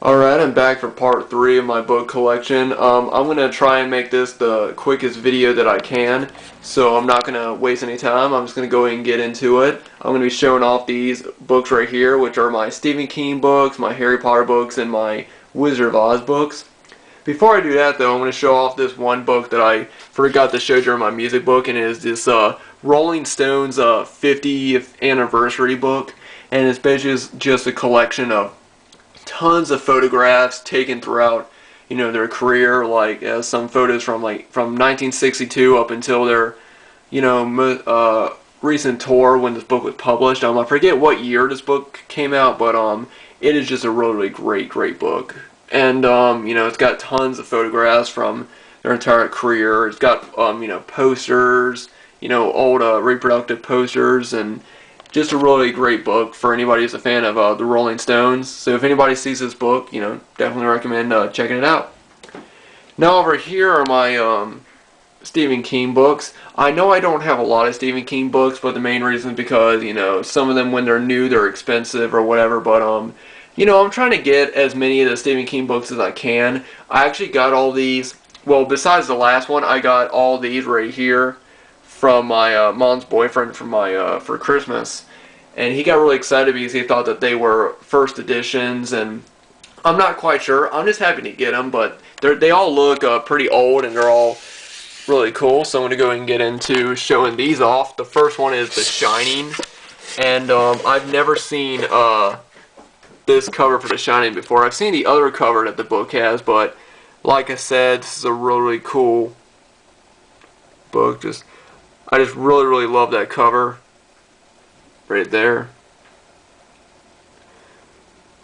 Alright, I'm back for part 3 of my book collection. I'm going to try and make this the quickest video that I can, so I'm not going to waste any time. I'm just going to go ahead and get into it. I'm going to be showing off these books right here, which are my Stephen King books, my Harry Potter books, and my Wizard of Oz books. Before I do that, though, I'm going to show off this one book that I forgot to show during my music book, and it is this Rolling Stones 50th anniversary book, and it's basically just a collection of tons of photographs taken throughout, their career, like some photos from 1962 up until their, recent tour when this book was published. I forget what year this book came out, but it is just a really great book. And it's got tons of photographs from their entire career. It's got posters, old reproductive posters, and just a really great book for anybody who's a fan of the Rolling Stones. So if anybody sees this book, definitely recommend checking it out. Now over here are my Stephen King books. I know I don't have a lot of Stephen King books, but the main reason is because, some of them when they're new, they're expensive or whatever, but I'm trying to get as many of the Stephen King books as I can. I actually got all these, well, besides the last one, I got all these right here from my mom's boyfriend for Christmas, and he got really excited because he thought that they were first editions, and I'm not quite sure. I'm just happy to get them, but they all look pretty old, and they're all really cool. So I'm going to go ahead and get into showing these off. The first one is The Shining, and I've never seen this cover for The Shining before. I've seen the other cover that the book has, but like I said, this is a really cool book. I just really love that cover right there.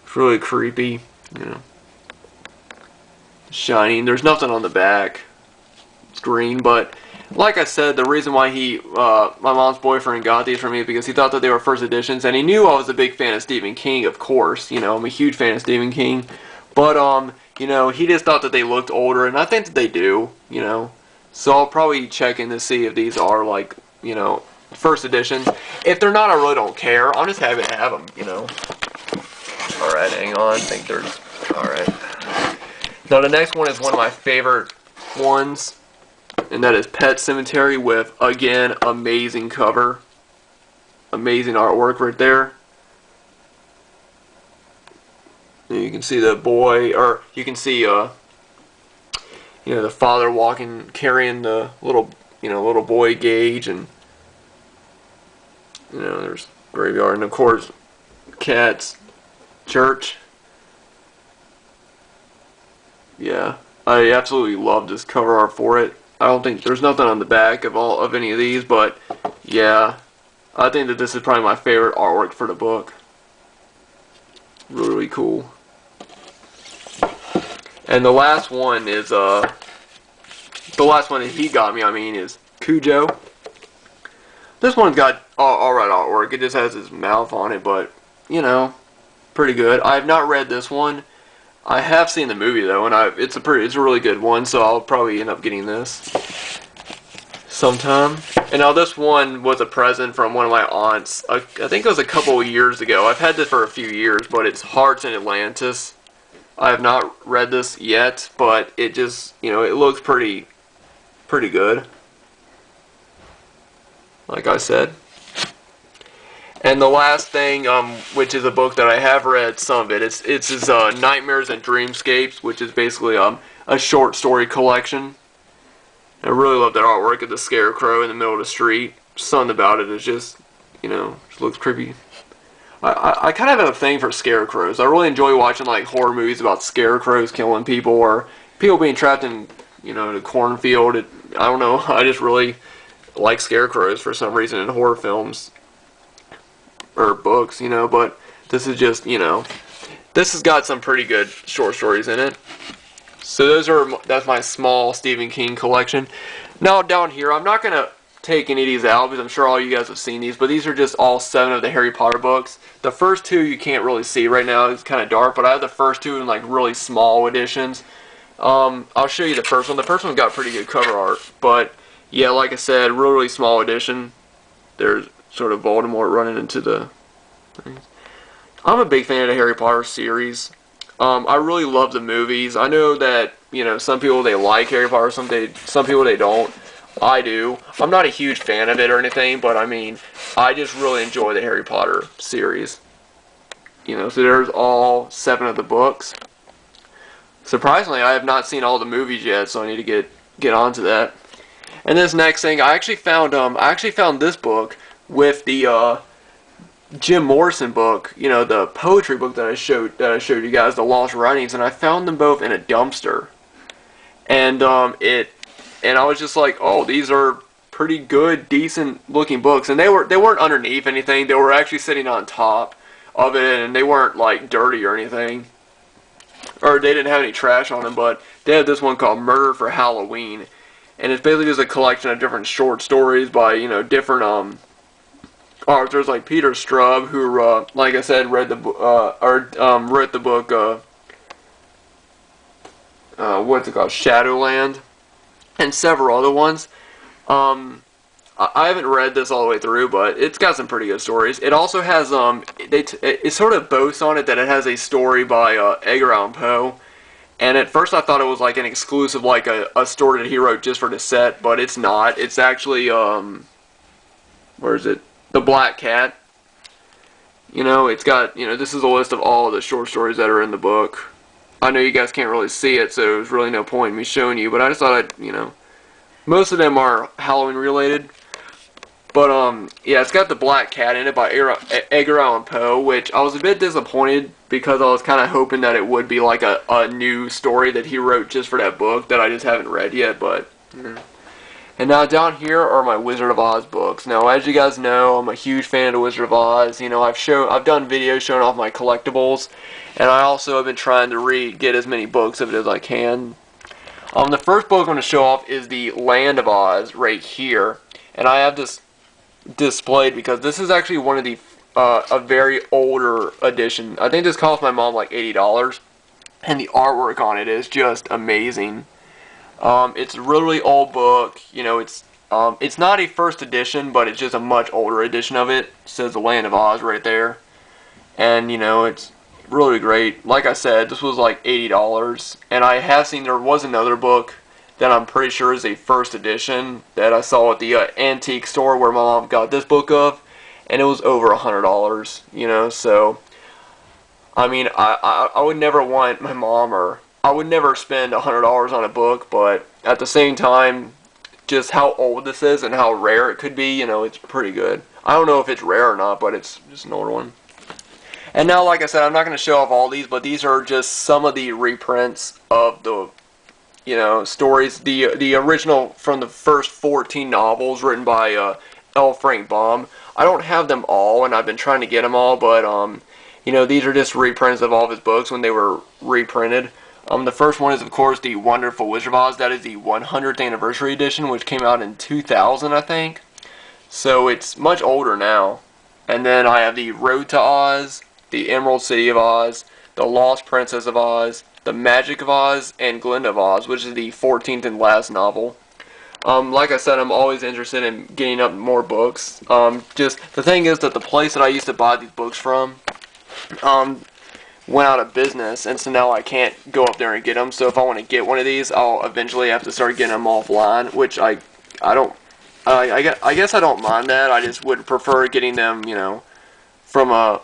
It's really creepy, Shining. There's nothing on the back. It's green, but like I said, the reason why my mom's boyfriend got these for me is because he thought that they were first editions, and he knew I was a big fan of Stephen King, of course. I'm a huge fan of Stephen King, but he just thought that they looked older, and I think that they do, So I'll probably check in to see if these are first editions. If they're not, I really don't care. I'm just happy to have them, Alright, hang on. I think there's... Alright. Now the next one is one of my favorite ones, and that is Pet Sematary with, again, amazing cover. Amazing artwork right there. And you can see the boy, or you can see, the father carrying the little boy Gage, and there's graveyard, and of course, cats, church. Yeah, I absolutely love this cover art for it. I don't think there's nothing on the back of any of these, but yeah, I think that this is probably my favorite artwork for the book. Really cool. And the last one is the last one that he got me, is Cujo. This one's got alright artwork. It just has his mouth on it, but pretty good. I have not read this one. I have seen the movie though, and it's a really good one, so I'll probably end up getting this sometime. And now this one was a present from one of my aunts. I think it was a couple of years ago. I've had this for a few years, but it's Hearts in Atlantis. I have not read this yet, but it just, it looks pretty good, like I said. And the last thing, which is a book that I have read some of it, it's his Nightmares and Dreamscapes, which is basically a short story collection. I really love that artwork of the scarecrow in the middle of the street. Something about it is just, just looks creepy. I kind of have a thing for scarecrows. I really enjoy watching horror movies about scarecrows killing people, or people being trapped in the cornfield. I don't know. I just really like scarecrows for some reason in horror films or books, But this is just, this has got some pretty good short stories in it. So that's my small Stephen King collection. Now down here, I'm not gonna take any of these out because I'm sure all you guys have seen these, but these are just all 7 of the Harry Potter books. The first 2 you can't really see right now, it's kind of dark, but I have the first 2 in really small editions. I'll show you the first one. The first one got pretty good cover art, but yeah, like I said, really small edition. There's sort of Voldemort running into the things. I'm a big fan of the Harry Potter series. I really love the movies. I know that, some people they like Harry Potter, some people they don't. I do. I'm not a huge fan of it or anything, but I mean, I just really enjoy the Harry Potter series. So there's all 7 of the books. Surprisingly, I have not seen all the movies yet, so I need to get onto that. And this next thing, I actually found this book with the Jim Morrison book, the poetry book that I showed you guys, the Lost Writings, and I found them both in a dumpster. And and I was just like, oh, these are pretty good, decent looking books, and they weren't underneath anything. They were actually sitting on top of it, and they weren't like dirty or anything, or they didn't have any trash on them. But they had this one called Murder for Halloween, and it's basically just a collection of different short stories by different authors like Peter Straub, who like I said wrote the book what's it called, Shadowland, and several other ones. I haven't read this all the way through, but it's got some pretty good stories. It also has it sort of boasts on it that it has a story by Edgar Allan Poe. And at first I thought it was like an exclusive, like a story that he wrote just for the set, but it's not. It's actually where is it? The Black Cat. It's got, this is a list of all of the short stories that are in the book. I know you guys can't really see it, so there's really no point in me showing you, but I just thought I'd, most of them are Halloween related. But, yeah, it's got The Black Cat in it by Edgar Allan Poe, which I was a bit disappointed because I was kind of hoping that it would be like a new story that he wrote just for that book that I just haven't read yet, but... And now down here are my Wizard of Oz books. Now, as you guys know, I'm a huge fan of the Wizard of Oz. I've done videos showing off my collectibles, and I also have been trying to get as many books of it as I can. The first book I'm going to show off is the Land of Oz right here, and I have this displayed because this is actually one of the a very older edition. I think this cost my mom like $80, and the artwork on it is just amazing. It's a really old book. It's not a first edition, but it's just a much older edition of it. It says The Land of Oz right there. And, it's really great. Like I said, this was like $80. And I have seen there was another book that I'm pretty sure is a first edition that I saw at the antique store where my mom got this book of. And it was over $100, so... I mean, I would never want my mom or... I would never spend $100 on a book, but at the same time, just how old this is and how rare it could be, it's pretty good. I don't know if it's rare or not, but it's just an older one. And now, like I said, I'm not going to show off all these, but these are just some of the reprints of the, stories. The original from the first 14 novels written by L. Frank Baum. I don't have them all, and I've been trying to get them all, but, these are just reprints of all of his books when they were reprinted. The first one is, of course, The Wonderful Wizard of Oz. That is the 100th anniversary edition, which came out in 2000, I think. So it's much older now. And then I have The Road to Oz, The Emerald City of Oz, The Lost Princess of Oz, The Magic of Oz, and Glinda of Oz, which is the 14th and last novel. Like I said, I'm always interested in getting up more books. Just the thing is that the place that I used to buy these books from, went out of business, and so now I can't go up there and get them. So if I want to get one of these, I'll eventually have to start getting them offline, which I guess I don't mind that. I just would prefer getting them, from a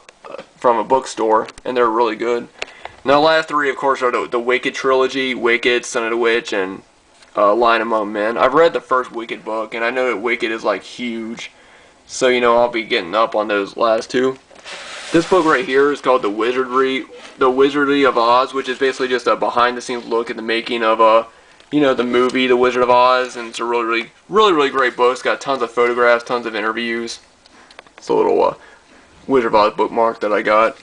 bookstore, and they're really good. Now, the last three, of course, are the Wicked trilogy: Wicked, Son of the Witch, and Lion Among Men. I've read the first Wicked book, and I know that Wicked is like huge, so I'll be getting up on those last two. This book right here is called The Wizardry of Oz, which is basically just a behind-the-scenes look at the making of the movie The Wizard of Oz, and it's a really great book. It's got tons of photographs, tons of interviews. It's a little Wizard of Oz bookmark that I got.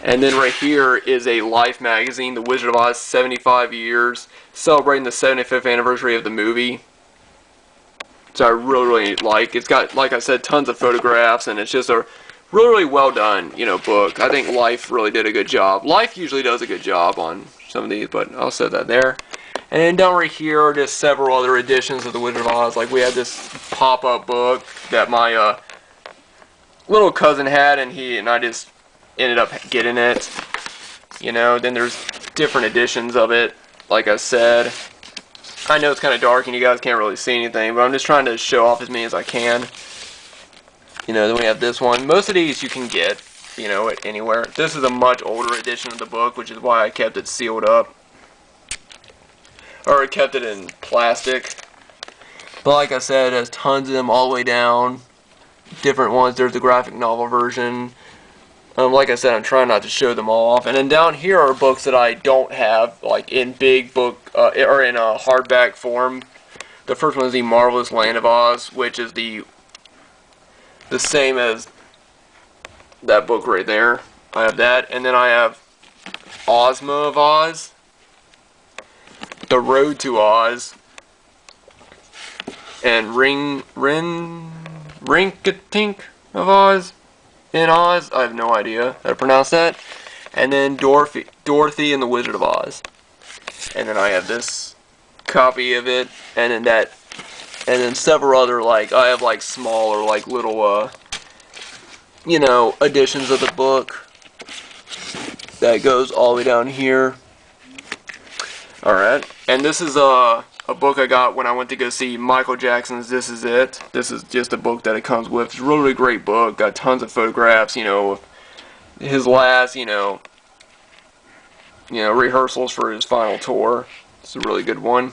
And then right here is a Life magazine, The Wizard of Oz 75 years, celebrating the 75th anniversary of the movie. So I really like. It's got, like I said, tons of photographs, and it's just a really well done, book. I think Life really did a good job. Life usually does a good job on some of these, but I'll set that there. And then down right here are just several other editions of The Wizard of Oz. Like we had this pop-up book that my little cousin had, and I just ended up getting it. You know, then there's different editions of it. Like I said, I know it's kind of dark and you guys can't really see anything, but I'm just trying to show off as many as I can. You know, then we have this one. Most of these you can get, you know, at anywhere. This is a much older edition of the book, which is why I kept it sealed up. Or I kept it in plastic. But like I said, it has tons of them all the way down. Different ones. There's the graphic novel version. Like I said, I'm trying not to show them all off. And then down here are books that I don't have, like in big book, or in a hardback form. The first one is The Marvelous Land of Oz, which is the same as that book right there. I have that. And then I have Ozma of Oz, The Road to Oz, and Rinkatink of Oz. In Oz, I have no idea how to pronounce that. And then Dorothy and the Wizard of Oz. And then I have this copy of it, and then several other, like, I have like smaller, like little, you know, editions of the book. That goes all the way down here. Alright, and this is a book I got when I went to go see Michael Jackson's This Is It. This is just a book that it comes with. It's a really, really great book. Got tons of photographs, you know, his last, you know, rehearsals for his final tour. It's a really good one.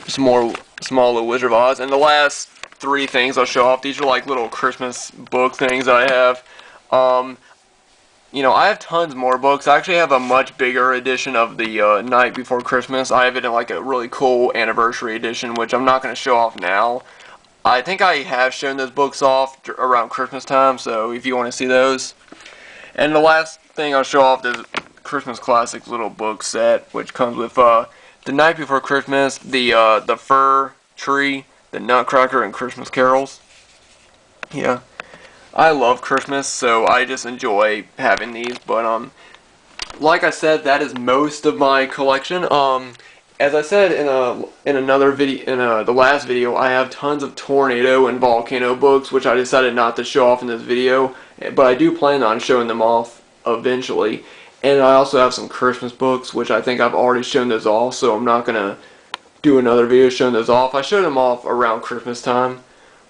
Some more small little Wizard of Oz. And the last three things I'll show off, these are like little Christmas book things that I have. You know, I have tons more books. I actually have a much bigger edition of the Night Before Christmas. I have it in like a really cool anniversary edition, which I'm not going to show off now. I think I have shown those books off around Christmas time, so if you want to see those. And the last thing I'll show off is Christmas Classics little book set, which comes with The Night Before Christmas, the Fir Tree, the Nutcracker, and Christmas Carols. Yeah. I love Christmas, so I just enjoy having these, but, like I said, that is most of my collection. As I said in another video, in the last video, I have tons of Tornado and Volcano books, which I decided not to show off in this video, but I do plan on showing them off eventually. And I also have some Christmas books, which I think I've already shown those off, so I'm not gonna do another video showing those off. I showed them off around Christmas time.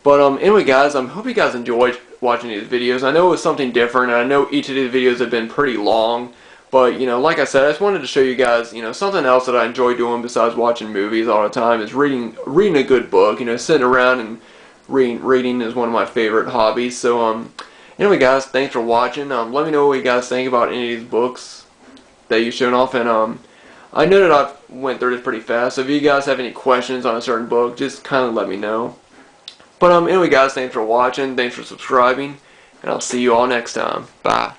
But anyway guys, I hope you guys enjoyed watching these videos. I know it was something different, and I know each of these videos have been pretty long, but you know, like I said, I just wanted to show you guys, you know, something else that I enjoy doing besides watching movies all the time is reading a good book. You know, sitting around and reading is one of my favorite hobbies. So anyway guys, thanks for watching. Let me know what you guys think about any of these books that you've shown off, and I know that I went through this pretty fast, so if you guys have any questions on a certain book, just kind of let me know. But anyway guys, thanks for watching, thanks for subscribing, and I'll see you all next time. Bye.